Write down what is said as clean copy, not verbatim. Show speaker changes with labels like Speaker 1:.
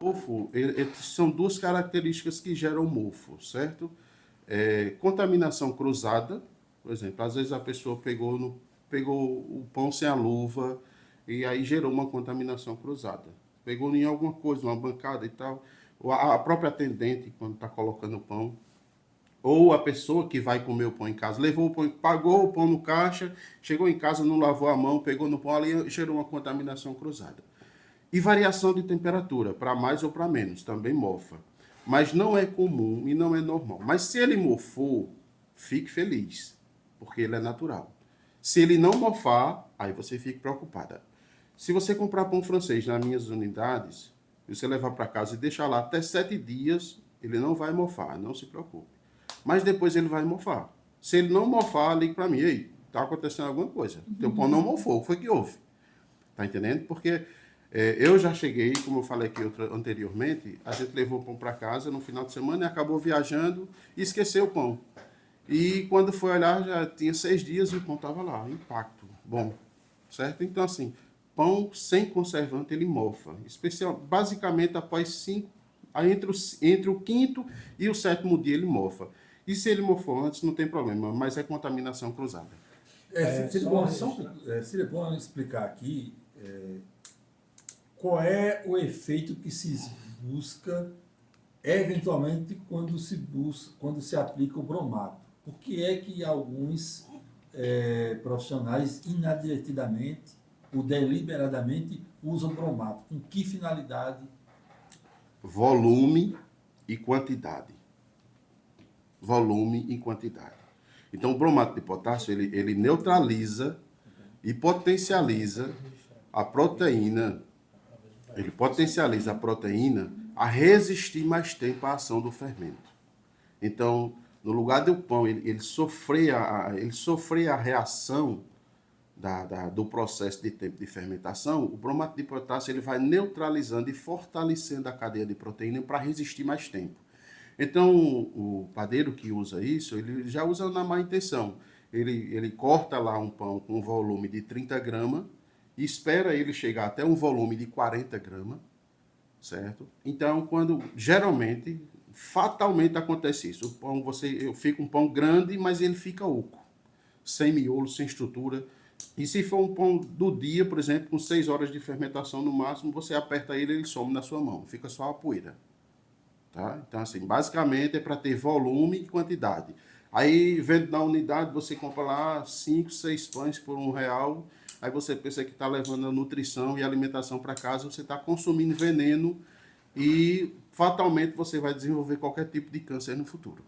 Speaker 1: Mofo, são duas características que geram mofo, certo? Contaminação cruzada, por exemplo, às vezes a pessoa pegou o pão sem a luva e aí gerou uma contaminação cruzada. Pegou em alguma coisa, uma bancada e tal, ou a própria atendente, quando está colocando o pão, ou a pessoa que vai comer o pão em casa, levou o pão, pagou o pão no caixa, chegou em casa, não lavou a mão, pegou no pão ali e gerou uma contaminação cruzada. E variação de temperatura, para mais ou para menos, também mofa. Mas não é comum e não é normal. Mas se ele mofou, fique feliz, porque ele é natural. Se ele não mofar, aí você fique preocupada. Se você comprar pão francês nas minhas unidades, você levar para casa e deixar lá até 7 dias, ele não vai mofar, não se preocupe. Mas depois ele vai mofar. Se ele não mofar, ligue para mim. Ei, está acontecendo alguma coisa. Teu pão não mofou, foi que houve. Tá entendendo? Porque eu já cheguei, como eu falei aqui anteriormente, a gente levou o pão para casa no final de semana e acabou viajando e esqueceu o pão. E quando foi olhar, já tinha 6 dias e o pão estava lá, impacto. Bom, certo? Então, assim, pão sem conservante, ele mofa. Basicamente, após 5, entre o quinto e o sétimo dia, ele mofa. E se ele mofou antes, não tem problema, mas é contaminação cruzada.
Speaker 2: Seria bom explicar aqui qual é o efeito que se busca eventualmente quando se aplica o bromato. Por que é que alguns profissionais inadvertidamente ou deliberadamente usam bromato? Com que finalidade?
Speaker 1: Volume e quantidade. Volume e quantidade. Então, o bromato de potássio, ele neutraliza e potencializa a proteína. Ele potencializa a proteína a resistir mais tempo à ação do fermento. Então, no lugar do pão, ele sofrer a reação do processo de tempo de fermentação, o bromato de potássio ele vai neutralizando e fortalecendo a cadeia de proteína para resistir mais tempo. Então, o padeiro que usa isso, ele já usa na má intenção. Ele corta lá um pão com um volume de 30 gramas e espera ele chegar até um volume de 40 gramas, certo? Então, geralmente, fatalmente acontece isso. O pão, fica um pão grande, mas ele fica oco, sem miolo, sem estrutura. E se for um pão do dia, por exemplo, com 6 horas de fermentação no máximo, você aperta ele some na sua mão, fica só a poeira. Tá? Então, assim, basicamente é para ter volume e quantidade. Aí, vendo na unidade, você compra lá 5, 6 pães por R$1. Aí você pensa que está levando a nutrição e a alimentação para casa, você está consumindo veneno e fatalmente você vai desenvolver qualquer tipo de câncer no futuro.